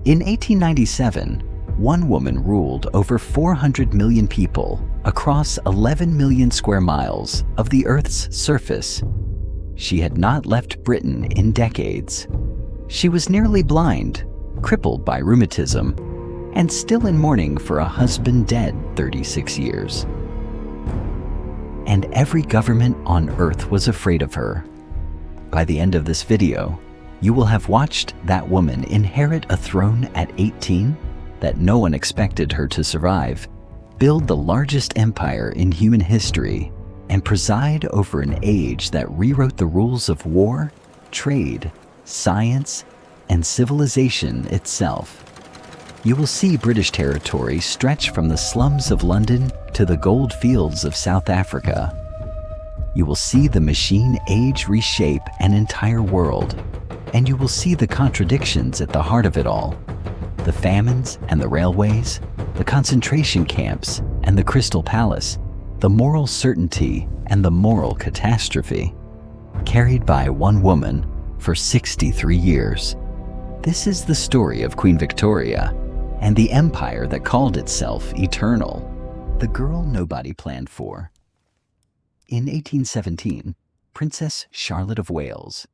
In 1897, one woman ruled over 400 million people across 11 million square miles of the Earth's surface. She had not left Britain in decades. She was nearly blind, crippled by rheumatism, and still in mourning for a husband dead 36 years. And every government on Earth was afraid of her. By the end of this video, you will have watched that woman inherit a throne at 18 that no one expected her to survive, build the largest empire in human history, and preside over an age that rewrote the rules of war, trade, science, and civilization itself. You will see British territory stretch from the slums of London to the gold fields of South Africa. You will see the machine age reshape an entire world, and you will see the contradictions at the heart of it all. The famines and the railways, the concentration camps and the Crystal Palace, the moral certainty and the moral catastrophe, carried by one woman for 63 years. This is the story of Queen Victoria and the empire that called itself eternal, the girl nobody planned for. In 1817, Princess Charlotte of Wales,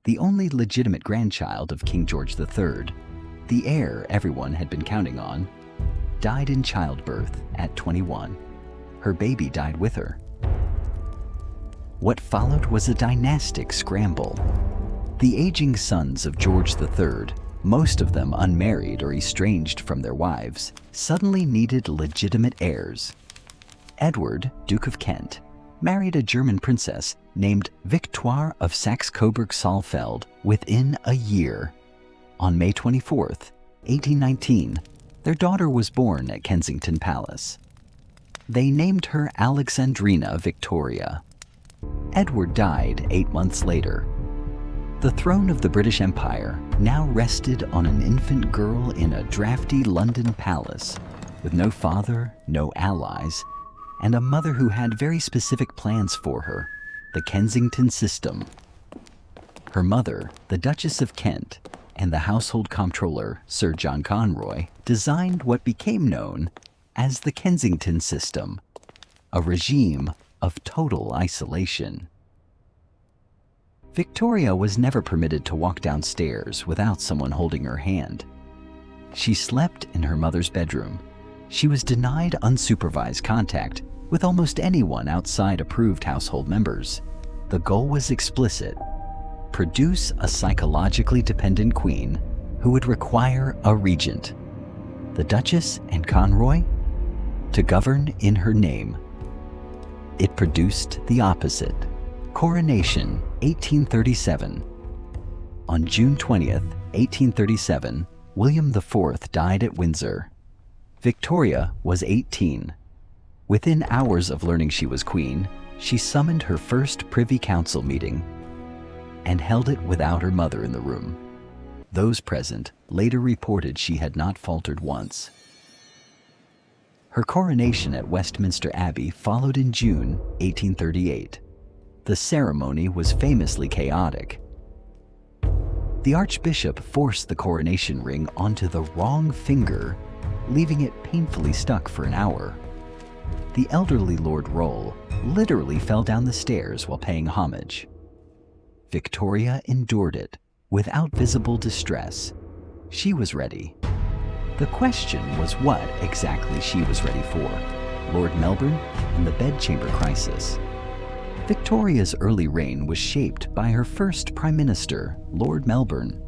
the only legitimate grandchild of King George III, the heir everyone had been counting on, died in childbirth at 21. Her baby died with her. What followed was a dynastic scramble. The aging sons of George III, most of them unmarried or estranged from their wives, suddenly needed legitimate heirs. Edward, Duke of Kent, married a German princess named Victoire of Saxe-Coburg-Saalfeld within a year. On May 24, 1819, their daughter was born at Kensington Palace. They named her Alexandrina Victoria. Edward died 8 months later. The throne of the British Empire now rested on an infant girl in a drafty London palace, with no father, no allies, and a mother who had very specific plans for her, the Kensington system. Her mother, the Duchess of Kent, and the household comptroller, Sir John Conroy, designed what became known as the Kensington system, a regime of total isolation. Victoria was never permitted to walk downstairs without someone holding her hand. She slept in her mother's bedroom. She was denied unsupervised contact with almost anyone outside approved household members. The goal was explicit: produce a psychologically dependent queen who would require a regent, the Duchess and Conroy, to govern in her name. It produced the opposite. Coronation, 1837. On June 20th, 1837, William IV died at Windsor. Victoria was 18. Within hours of learning she was queen, she summoned her first Privy Council meeting and held it without her mother in the room. Those present later reported she had not faltered once. Her coronation at Westminster Abbey followed in June 1838. The ceremony was famously chaotic. The Archbishop forced the coronation ring onto the wrong finger, leaving it painfully stuck for an hour. The elderly Lord Rolle literally fell down the stairs while paying homage. Victoria endured it without visible distress. She was ready. The question was what exactly she was ready for: Lord Melbourne and the bedchamber crisis. Victoria's early reign was shaped by her first Prime Minister, Lord Melbourne,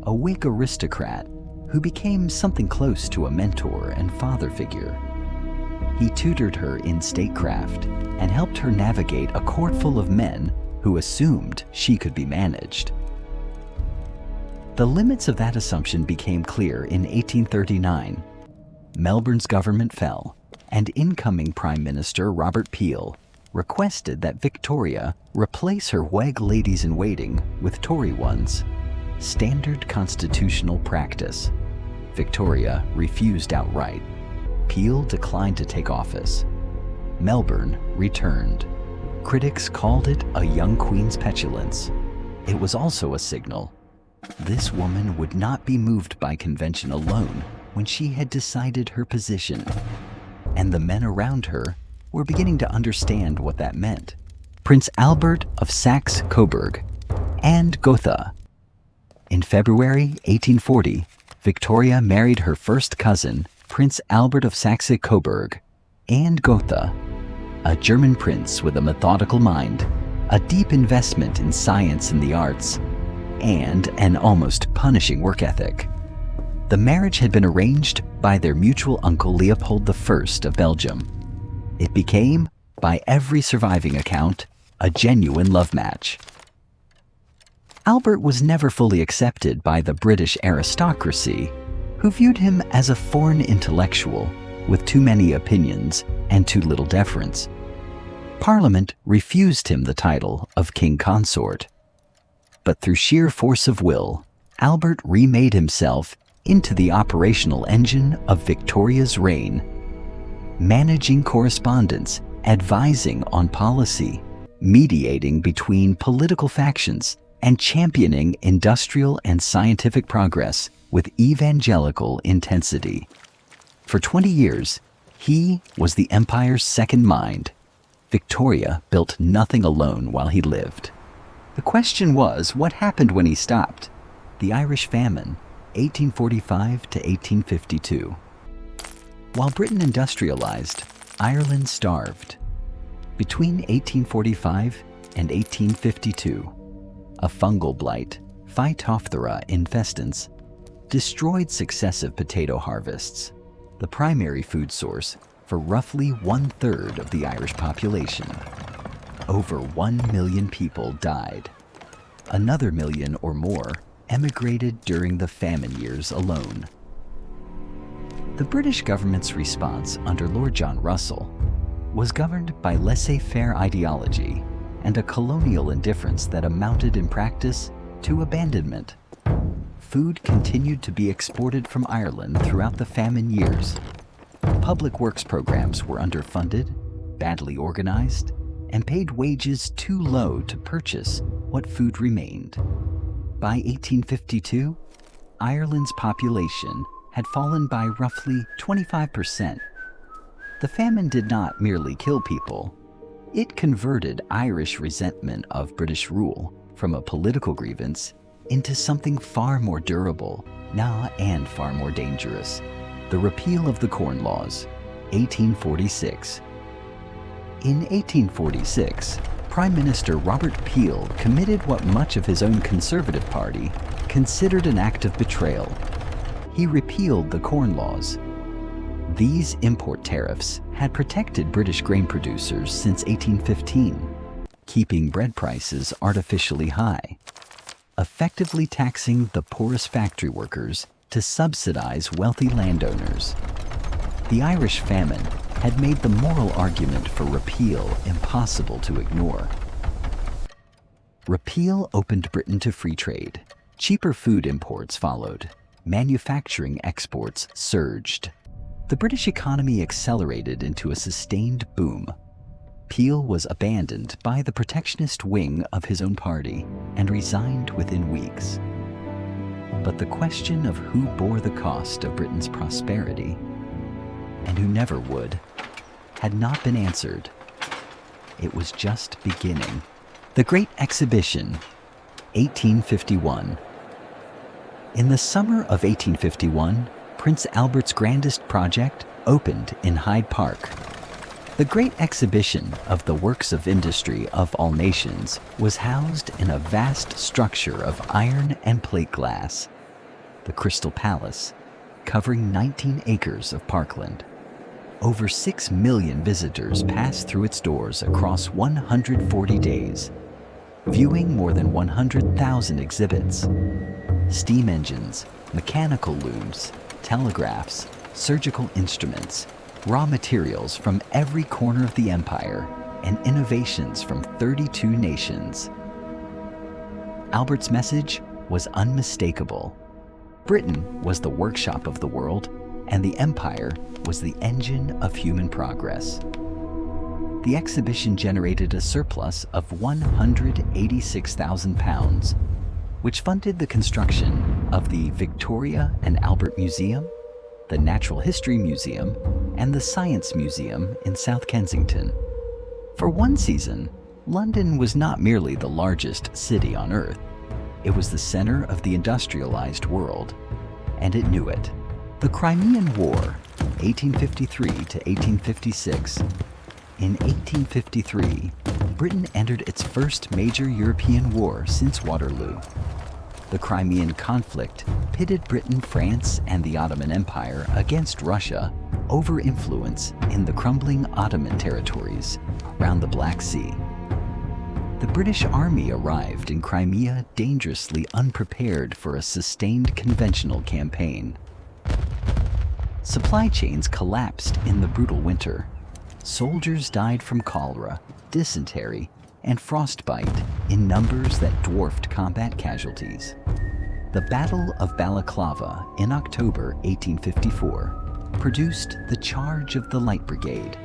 a Whig aristocrat who became something close to a mentor and father figure. He tutored her in statecraft and helped her navigate a court full of men who assumed she could be managed. The limits of that assumption became clear in 1839. Melbourne's government fell, and incoming Prime Minister Robert Peel requested that Victoria replace her Whig ladies-in-waiting with Tory ones, standard constitutional practice. Victoria refused outright. Peel declined to take office. Melbourne returned. Critics called it a young queen's petulance. It was also a signal. This woman would not be moved by convention alone when she had decided her position, and the men around her were beginning to understand what that meant. Prince Albert of Saxe-Coburg and Gotha. In February 1840, Victoria married her first cousin, Prince Albert of Saxe-Coburg and Gotha, a German prince with a methodical mind, a deep investment in science and the arts, and an almost punishing work ethic. The marriage had been arranged by their mutual uncle Leopold I of Belgium. It became, by every surviving account, a genuine love match. Albert was never fully accepted by the British aristocracy, who viewed him as a foreign intellectual with too many opinions and too little deference. Parliament refused him the title of King Consort. But through sheer force of will, Albert remade himself into the operational engine of Victoria's reign, managing correspondence, advising on policy, mediating between political factions, and championing industrial and scientific progress with evangelical intensity. For 20 years, he was the empire's second mind. Victoria built nothing alone while he lived. The question was, what happened when he stopped? The Irish Famine, 1845 to 1852. While Britain industrialized, Ireland starved. Between 1845 and 1852, a fungal blight, Phytophthora infestans, destroyed successive potato harvests, the primary food source for roughly 1/3 of the Irish population. Over 1 million people died. Another million or more emigrated during the famine years alone. The British government's response under Lord John Russell was governed by laissez-faire ideology and a colonial indifference that amounted in practice to abandonment. Food continued to be exported from Ireland throughout the famine years. Public works programs were underfunded, badly organized, and paid wages too low to purchase what food remained. By 1852, Ireland's population had fallen by roughly 25%. The famine did not merely kill people. It converted Irish resentment of British rule from a political grievance into something far more durable, and far more dangerous: the repeal of the Corn Laws, 1846. In 1846, Prime Minister Robert Peel committed what much of his own Conservative Party considered an act of betrayal. He repealed the Corn Laws. These import tariffs had protected British grain producers since 1815, keeping bread prices artificially high, effectively taxing the poorest factory workers to subsidize wealthy landowners. The Irish famine had made the moral argument for repeal impossible to ignore. Repeal opened Britain to free trade. Cheaper food imports followed. Manufacturing exports surged. The British economy accelerated into a sustained boom. Peel was abandoned by the protectionist wing of his own party and resigned within weeks. But the question of who bore the cost of Britain's prosperity, and who never would, had not been answered. It was just beginning. The Great Exhibition, 1851. In the summer of 1851, Prince Albert's grandest project opened in Hyde Park. The Great Exhibition of the works of industry of all nations was housed in a vast structure of iron and plate glass, the Crystal Palace, covering 19 acres of parkland. Over 6 million visitors passed through its doors across 140 days, viewing more than 100,000 exhibits. Steam engines, mechanical looms, telegraphs, surgical instruments, raw materials from every corner of the empire, and innovations from 32 nations. Albert's message was unmistakable. Britain was the workshop of the world, and the empire was the engine of human progress. The exhibition generated a surplus of £186,000, which funded the construction of the Victoria and Albert Museum, the Natural History Museum, and the Science Museum in South Kensington. For one season, London was not merely the largest city on Earth, it was the center of the industrialized world, and it knew it. The Crimean War, 1853 to 1856. In 1853, Britain entered its first major European war since Waterloo. The Crimean conflict pitted Britain, France, and the Ottoman Empire against Russia over influence in the crumbling Ottoman territories around the Black Sea. The British Army arrived in Crimea dangerously unprepared for a sustained conventional campaign. Supply chains collapsed in the brutal winter. Soldiers died from cholera, dysentery, and frostbite in numbers that dwarfed combat casualties. The Battle of Balaclava in October 1854 produced the Charge of the Light Brigade,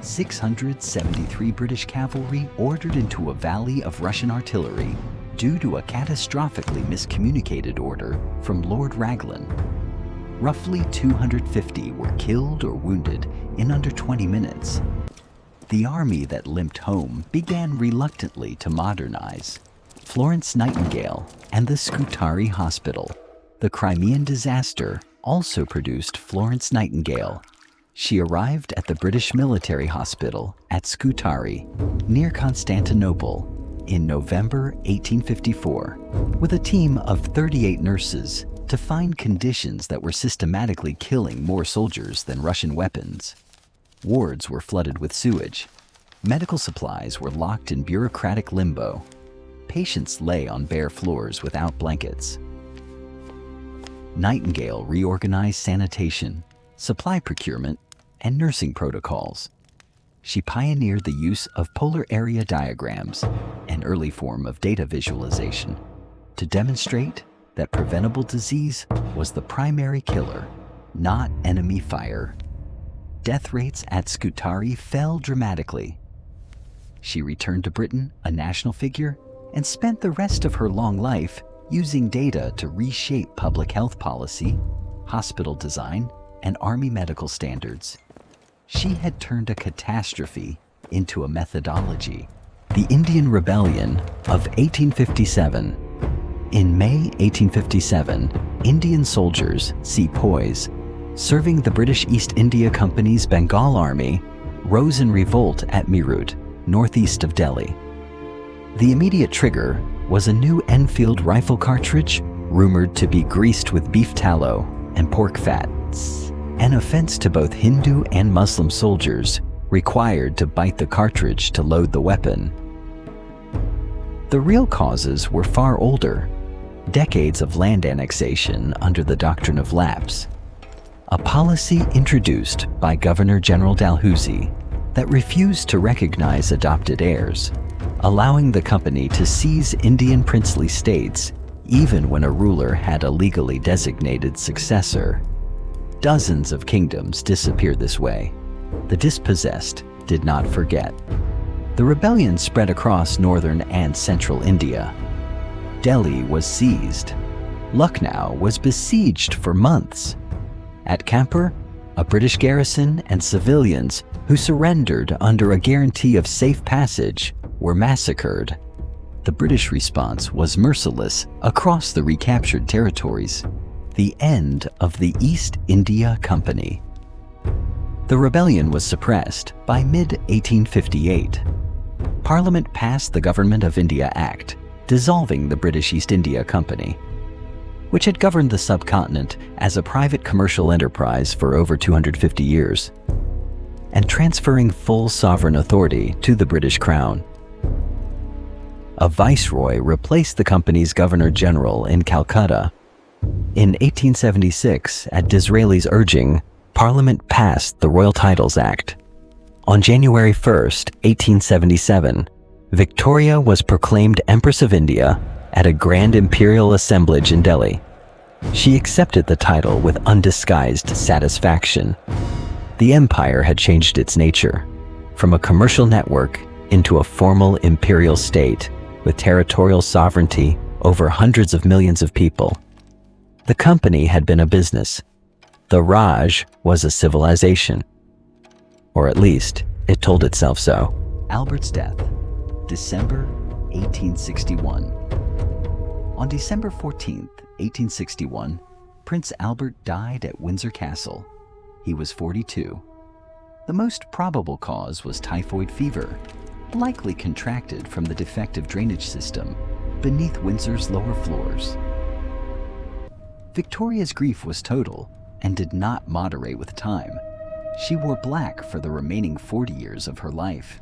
673 British cavalry ordered into a valley of Russian artillery due to a catastrophically miscommunicated order from Lord Raglan. Roughly 250 were killed or wounded in under 20 minutes. The army that limped home began reluctantly to modernize. Florence Nightingale and the Scutari Hospital. The Crimean disaster also produced Florence Nightingale. She arrived at the British Military Hospital at Scutari, near Constantinople, in November 1854, with a team of 38 nurses to find conditions that were systematically killing more soldiers than Russian weapons. Wards were flooded with sewage. Medical supplies were locked in bureaucratic limbo. Patients lay on bare floors without blankets. Nightingale reorganized sanitation, supply procurement, and nursing protocols. She pioneered the use of polar area diagrams, an early form of data visualization, to demonstrate that preventable disease was the primary killer, not enemy fire. Death rates at Scutari fell dramatically. She returned to Britain a national figure and spent the rest of her long life using data to reshape public health policy, hospital design, and army medical standards. She had turned a catastrophe into a methodology. The Indian Rebellion of 1857. In May 1857, Indian soldiers, sepoys, serving the British East India Company's Bengal Army, rose in revolt at Meerut, northeast of Delhi. The immediate trigger was a new Enfield rifle cartridge rumored to be greased with beef tallow and pork fat, an offense to both Hindu and Muslim soldiers required to bite the cartridge to load the weapon. The real causes were far older, decades of land annexation under the doctrine of lapse, a policy introduced by Governor-General Dalhousie that refused to recognize adopted heirs, allowing the company to seize Indian princely states even when a ruler had a legally designated successor. Dozens of kingdoms disappeared this way. The dispossessed did not forget. The rebellion spread across northern and central India. Delhi was seized. Lucknow was besieged for months. At Kanpur, a British garrison and civilians who surrendered under a guarantee of safe passage were massacred. The British response was merciless across the recaptured territories. The end of the East India Company. The rebellion was suppressed by mid-1858. Parliament passed the Government of India Act, dissolving the British East India Company, which had governed the subcontinent as a private commercial enterprise for over 250 years, and transferring full sovereign authority to the British Crown. A viceroy replaced the company's governor-general in Calcutta. In 1876, at Disraeli's urging, Parliament passed the Royal Titles Act. On January 1, 1877, Victoria was proclaimed Empress of India at a grand imperial assemblage in Delhi. She accepted the title with undisguised satisfaction. The empire had changed its nature, from a commercial network into a formal imperial state with territorial sovereignty over hundreds of millions of people. The company had been a business. The Raj was a civilization. Or at least, it told itself so. Albert's death, December 1861. On December 14th, 1861, Prince Albert died at Windsor Castle. He was 42. The most probable cause was typhoid fever, likely contracted from the defective drainage system beneath Windsor's lower floors. Victoria's grief was total and did not moderate with time. She wore black for the remaining 40 years of her life.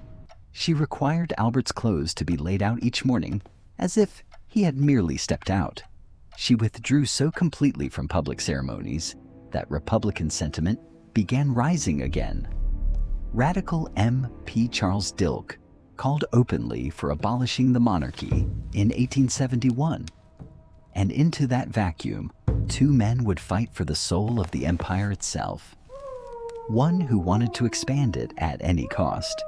She required Albert's clothes to be laid out each morning as if he had merely stepped out. She withdrew so completely from public ceremonies that Republican sentiment began rising again. Radical M.P. Charles Dilke called openly for abolishing the monarchy in 1871. And into that vacuum, two men would fight for the soul of the empire itself. One who wanted to expand it at any cost,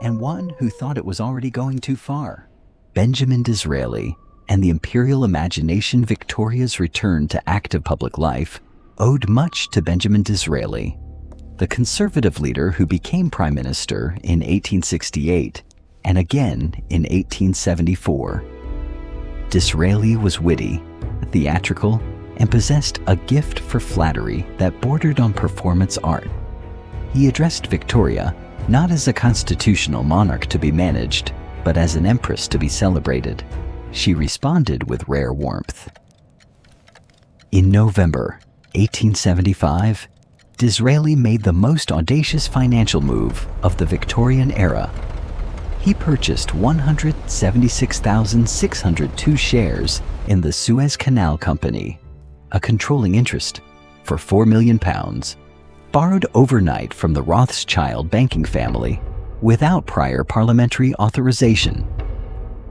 and one who thought it was already going too far. Benjamin Disraeli and the imperial imagination Victoria's return to active public life owed much to Benjamin Disraeli, the conservative leader who became prime minister in 1868 and again in 1874. Disraeli was witty, theatrical, and possessed a gift for flattery that bordered on performance art. He addressed Victoria not as a constitutional monarch to be managed, but as an empress to be celebrated. She responded with rare warmth. In November 1875, Disraeli made the most audacious financial move of the Victorian era. He purchased 176,602 shares in the Suez Canal Company, a controlling interest, for £4 million, borrowed overnight from the Rothschild banking family without prior parliamentary authorization.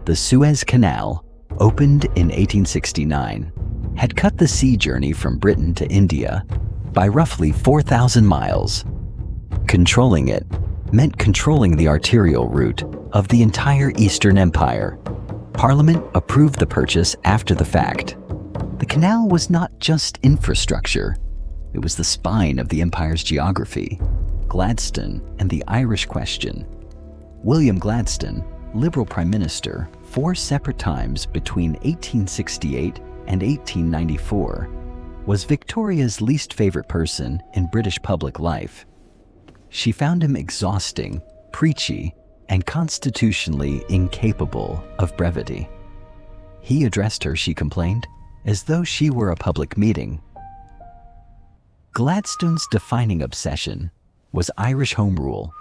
The Suez Canal, opened in 1869, had cut the sea journey from Britain to India by roughly 4,000 miles. Controlling it meant controlling the arterial route of the entire Eastern Empire. Parliament approved the purchase after the fact. The canal was not just infrastructure, it was the spine of the empire's geography. Gladstone and the Irish question. William Gladstone, Liberal Prime Minister 4 separate times between 1868 and 1894, was Victoria's least favorite person in British public life. She found him exhausting, preachy, and constitutionally incapable of brevity. He addressed her, she complained, as though she were a public meeting. Gladstone's defining obsession was Irish Home Rule,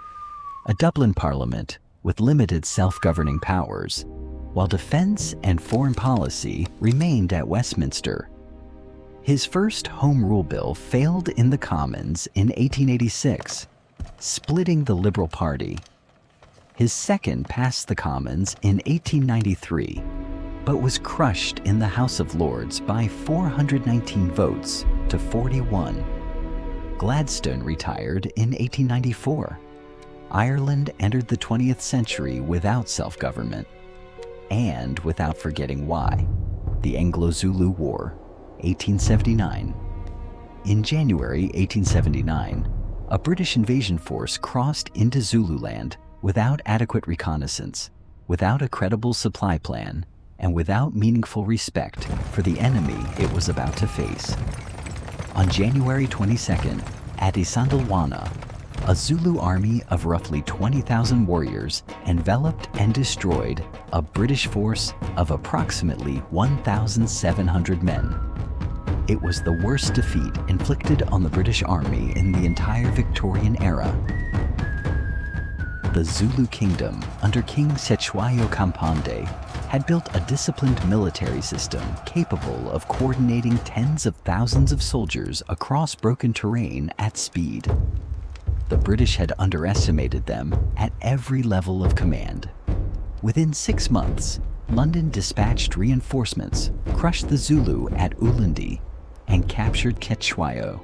a Dublin parliament with limited self-governing powers, while defense and foreign policy remained at Westminster. His first Home Rule bill failed in the Commons in 1886, splitting the Liberal Party. His second passed the Commons in 1893, but was crushed in the House of Lords by 419 votes to 41. Gladstone retired in 1894. Ireland entered the 20th century without self-government, and without forgetting why. The Anglo-Zulu War, 1879. In January 1879, a British invasion force crossed into Zululand without adequate reconnaissance, without a credible supply plan, and without meaningful respect for the enemy it was about to face. On January 22nd, at Isandlwana, a Zulu army of roughly 20,000 warriors enveloped and destroyed a British force of approximately 1,700 men. It was the worst defeat inflicted on the British Army in the entire Victorian era. The Zulu kingdom under King Cetshwayo Kampande had built a disciplined military system capable of coordinating tens of thousands of soldiers across broken terrain at speed. The British had underestimated them at every level of command. Within 6 months, London dispatched reinforcements, crushed the Zulu at Ulundi, and captured Cetshwayo.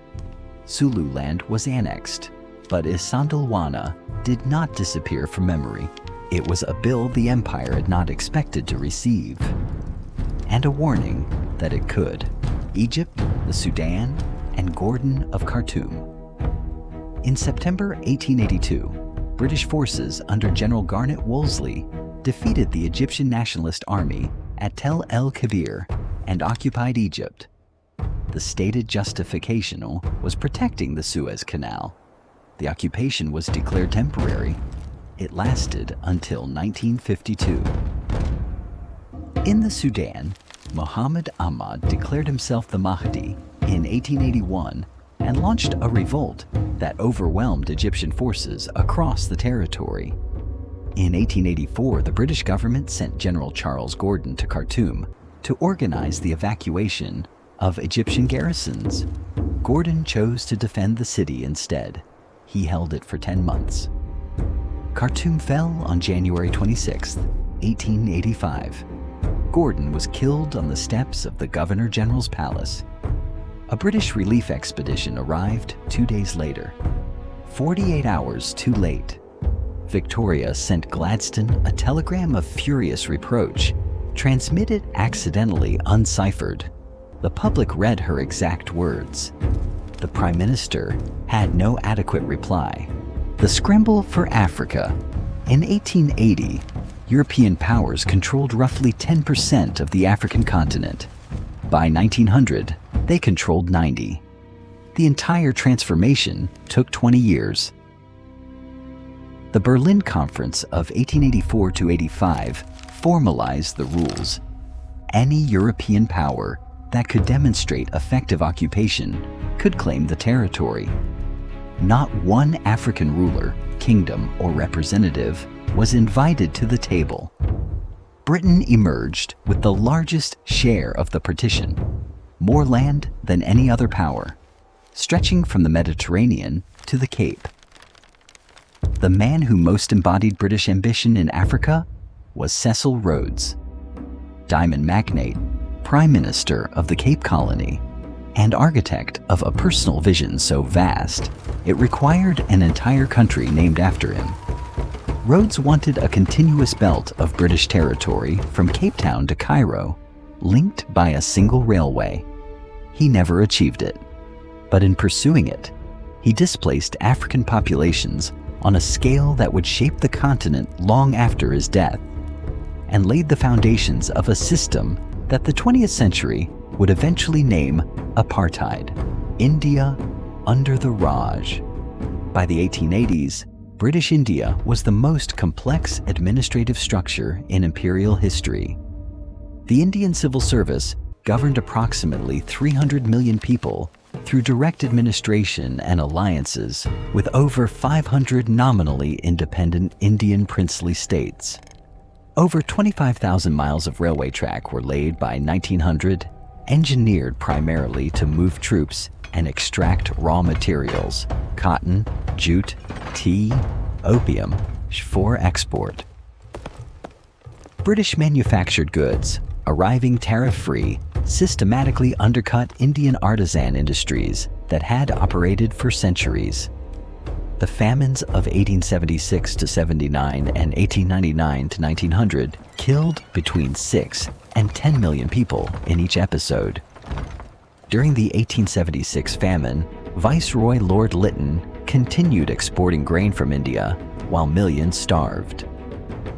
Zululand was annexed, but Isandlwana did not disappear from memory. It was a bill the empire had not expected to receive. and a warning that it could. Egypt, the Sudan, and Gordon of Khartoum. In September 1882, British forces under General Garnet Wolseley defeated the Egyptian Nationalist Army at Tel el-Kebir and occupied Egypt. The stated justification was protecting the Suez Canal. The occupation was declared temporary. It lasted until 1952. In the Sudan, Muhammad Ahmad declared himself the Mahdi in 1881 and launched a revolt that overwhelmed Egyptian forces across the territory. In 1884, the British government sent General Charles Gordon to Khartoum to organize the evacuation of Egyptian garrisons. Gordon chose to defend the city instead. He held it for 10 months. Khartoum fell on January 26, 1885. Gordon was killed on the steps of the Governor General's palace. A British relief expedition arrived 2 days later. 48 hours too late. Victoria sent Gladstone a telegram of furious reproach, transmitted accidentally unciphered. The public read her exact words. The Prime Minister had no adequate reply. The scramble for Africa. In 1880, European powers controlled roughly 10% of the African continent. By 1900, they controlled 90%. The entire transformation took 20 years. The Berlin Conference of 1884–85 formalized the rules. Any European power that could demonstrate effective occupation could claim the territory. Not one African ruler, kingdom, or representative was invited to the table. Britain emerged with the largest share of the partition, more land than any other power, stretching from the Mediterranean to the Cape. The man who most embodied British ambition in Africa was Cecil Rhodes, diamond magnate, Prime Minister of the Cape Colony, and architect of a personal vision so vast it required an entire country named after him. Rhodes wanted a continuous belt of British territory from Cape Town to Cairo, linked by a single railway. He never achieved it, but in pursuing it, he displaced African populations on a scale that would shape the continent long after his death, and laid the foundations of a system that the 20th century would eventually name apartheid, India under the Raj. By the 1880s, British India was the most complex administrative structure in imperial history. The Indian civil service governed approximately 300 million people through direct administration and alliances with over 500 nominally independent Indian princely states. Over 25,000 miles of railway track were laid by 1900, engineered primarily to move troops and extract raw materials, cotton, jute, tea, opium, for export. British manufactured goods, arriving tariff-free, systematically undercut Indian artisan industries that had operated for centuries. The famines of 1876–79 and 1899–1900 killed between 6 and 10 million people in each episode. During the 1876 famine, Viceroy Lord Lytton continued exporting grain from India while millions starved.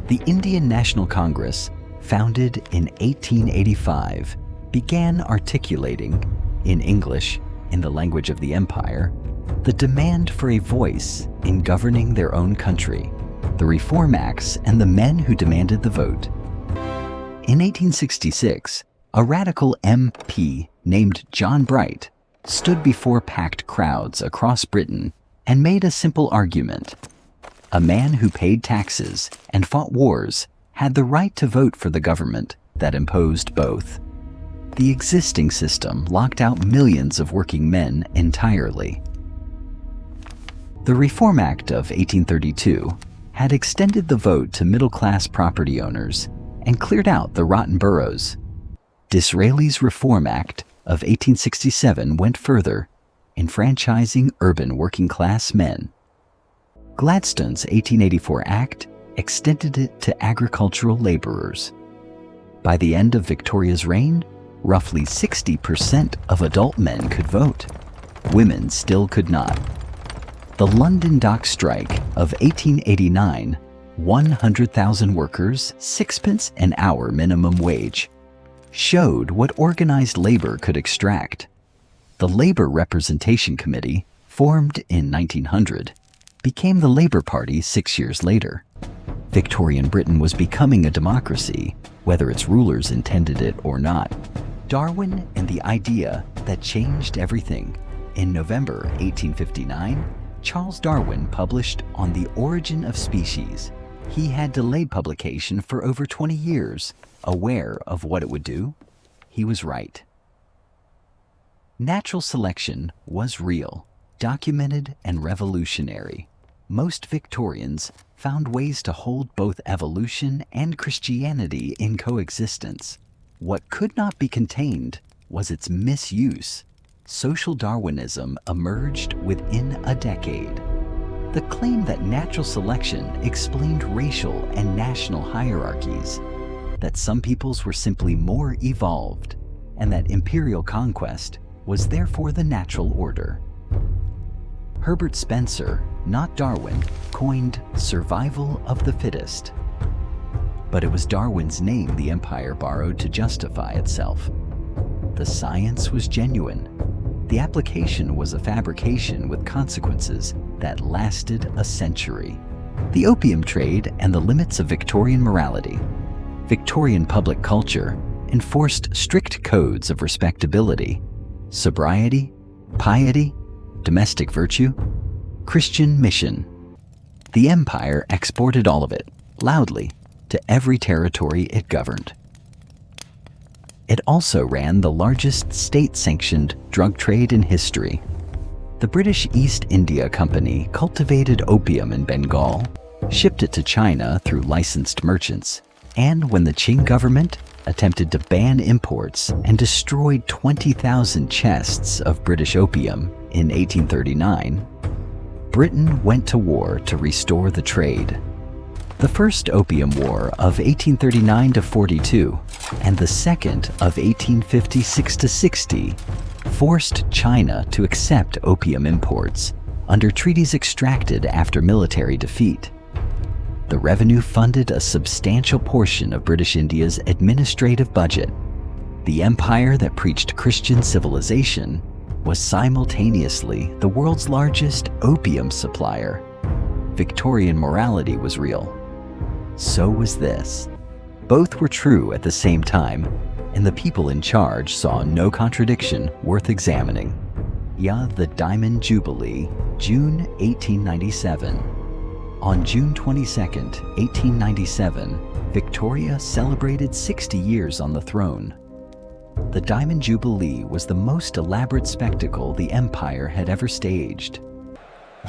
The Indian National Congress, founded in 1885, began articulating, in English, in the language of the empire, the demand for a voice in governing their own country, the Reform Acts, and the men who demanded the vote. In 1866, a radical MP named John Bright stood before packed crowds across Britain and made a simple argument. A man who paid taxes and fought wars had the right to vote for the government that imposed both. The existing system locked out millions of working men entirely. The Reform Act of 1832 had extended the vote to middle-class property owners and cleared out the rotten boroughs. Disraeli's Reform Act of 1867 went further, enfranchising urban working-class men. Gladstone's 1884 Act extended it to agricultural laborers. By the end of Victoria's reign, roughly 60% of adult men could vote. Women still could not. The London Dock Strike of 1889, 100,000 workers, sixpence an hour minimum wage, showed what organized labor could extract. The Labor Representation Committee, formed in 1900, became the Labour Party 6 years later. Victorian Britain was becoming a democracy, whether its rulers intended it or not. Darwin and the idea that changed everything. In November 1859, Charles Darwin published On the Origin of Species. He had delayed publication for over 20 years, aware of what it would do. He was right. Natural selection was real, documented, and revolutionary. Most Victorians found ways to hold both evolution and Christianity in coexistence. What could not be contained was its misuse. Social Darwinism emerged within a decade. The claim that natural selection explained racial and national hierarchies, that some peoples were simply more evolved, and that imperial conquest was therefore the natural order. Herbert Spencer, not Darwin, coined survival of the fittest. But it was Darwin's name the empire borrowed to justify itself. The science was genuine. The application was a fabrication with consequences that lasted a century. The opium trade and the limits of Victorian morality. Victorian public culture enforced strict codes of respectability, sobriety, piety, domestic virtue, Christian mission. The empire exported all of it, loudly, to every territory it governed. It also ran the largest state-sanctioned drug trade in history. The British East India Company cultivated opium in Bengal, shipped it to China through licensed merchants, and when the Qing government attempted to ban imports and destroyed 20,000 chests of British opium in 1839, Britain went to war to restore the trade. The First Opium War of 1839–42 and the Second of 1856–60 forced China to accept opium imports under treaties extracted after military defeat. The revenue funded a substantial portion of British India's administrative budget. The empire that preached Christian civilization was simultaneously the world's largest opium supplier. Victorian morality was real. So was this. Both were true at the same time, and the people in charge saw no contradiction worth examining. The Diamond Jubilee, June 1897. On June 22, 1897, Victoria celebrated 60 years on the throne. The Diamond Jubilee was the most elaborate spectacle the empire had ever staged.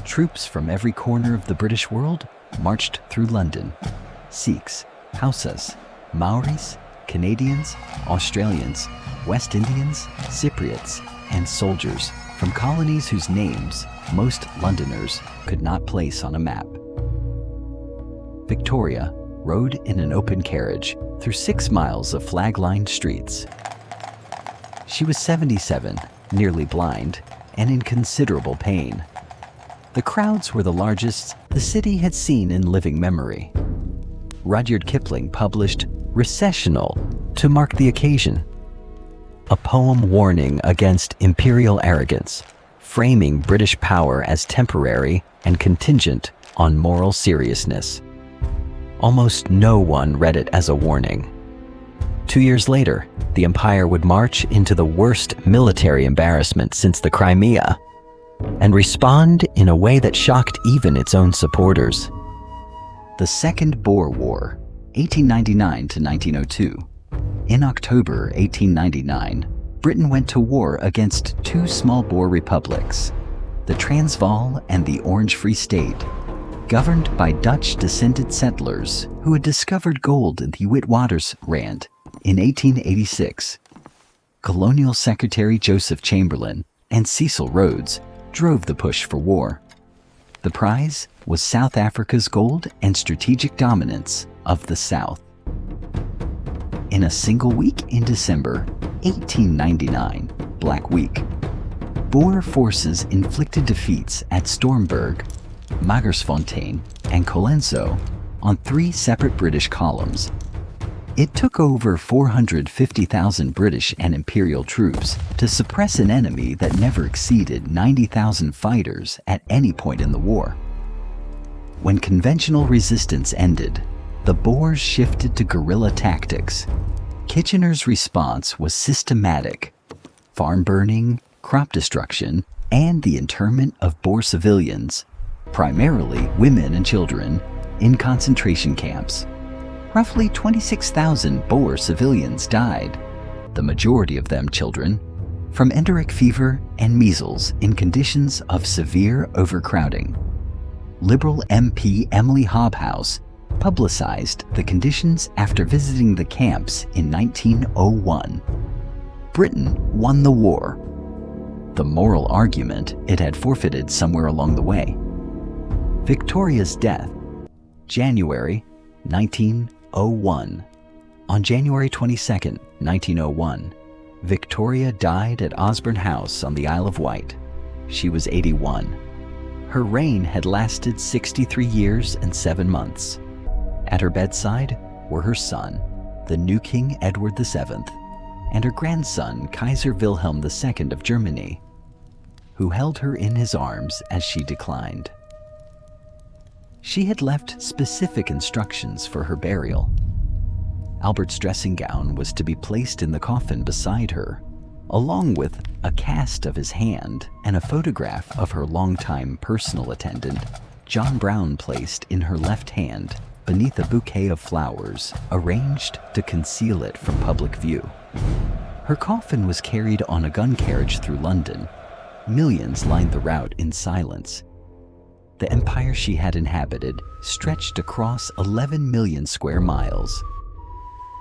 Troops from every corner of the British world marched through London. Sikhs, Hausas, Maoris, Canadians, Australians, West Indians, Cypriots, and soldiers from colonies whose names most Londoners could not place on a map. Victoria rode in an open carriage through 6 miles of flag-lined streets. She was 77, nearly blind, and in considerable pain. The crowds were the largest the city had seen in living memory. Rudyard Kipling published Recessional to mark the occasion, a poem warning against imperial arrogance, framing British power as temporary and contingent on moral seriousness. Almost no one read it as a warning. 2 years later, the empire would march into the worst military embarrassment since the Crimea and respond in a way that shocked even its own supporters. The Second Boer War, 1899–1902. In October 1899, Britain went to war against 2 small Boer republics, the Transvaal and the Orange Free State, governed by Dutch-descended settlers who had discovered gold in the Witwatersrand in 1886. Colonial Secretary Joseph Chamberlain and Cecil Rhodes drove the push for war. The prize was South Africa's gold and strategic dominance of the South. in a single week in December 1899, Black Week. Boer forces inflicted defeats at Stormberg, Magersfontein, and Colenso on 3 separate British columns. It took over 450,000 British and Imperial troops to suppress an enemy that never exceeded 90,000 fighters at any point in the war. When conventional resistance ended, the Boers shifted to guerrilla tactics. Kitchener's response was systematic: farm burning, crop destruction, and the internment of Boer civilians, primarily women and children, in concentration camps. Roughly 26,000 Boer civilians died, the majority of them children, from enteric fever and measles in conditions of severe overcrowding. Liberal MP Emily Hobhouse publicized the conditions after visiting the camps in 1901. Britain won the war. The moral argument it had forfeited somewhere along the way. Victoria's death, January 1901. On January 22, 1901, Victoria died at Osborne House on the Isle of Wight. She was 81. Her reign had lasted 63 years and 7 months. At her bedside were her son, the new King Edward VII, and her grandson, Kaiser Wilhelm II of Germany, who held her in his arms as she declined. She had left specific instructions for her burial. Albert's dressing gown was to be placed in the coffin beside her, along with a cast of his hand and a photograph of her longtime personal attendant, John Brown, placed in her left hand beneath a bouquet of flowers arranged to conceal it from public view. Her coffin was carried on a gun carriage through London. Millions lined the route in silence. The empire she had inhabited stretched across 11 million square miles.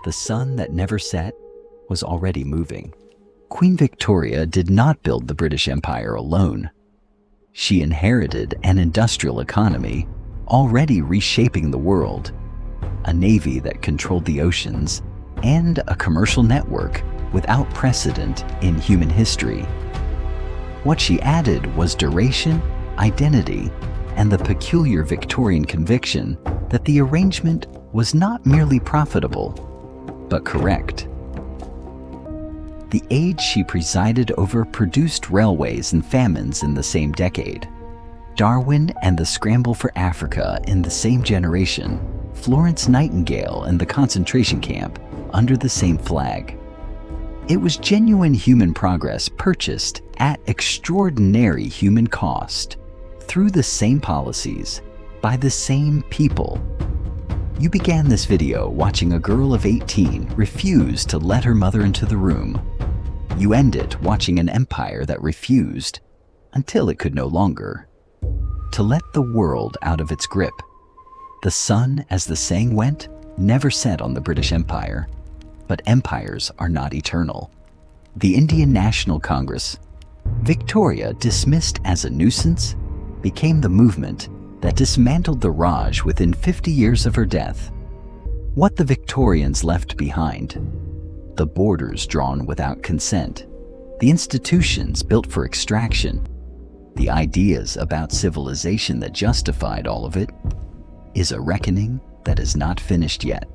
The sun that never set was already moving. Queen Victoria did not build the British Empire alone. She inherited an industrial economy already reshaping the world, a navy that controlled the oceans, and a commercial network without precedent in human history. What she added was duration, identity, and the peculiar Victorian conviction that the arrangement was not merely profitable, but correct. The age she presided over produced railways and famines in the same decade. Darwin and the scramble for Africa in the same generation. Florence Nightingale and the concentration camp under the same flag. It was genuine human progress purchased at extraordinary human cost through the same policies by the same people. You began this video watching a girl of 18 refuse to let her mother into the room. You end it watching an empire that refused, until it could no longer, to let the world out of its grip. The sun, as the saying went, never set on the British Empire, but empires are not eternal. The Indian National Congress, Victoria dismissed as a nuisance, became the movement that dismantled the Raj within 50 years of her death. What the Victorians left behind: the borders drawn without consent, the institutions built for extraction, the ideas about civilization that justified all of it, is a reckoning that is not finished yet.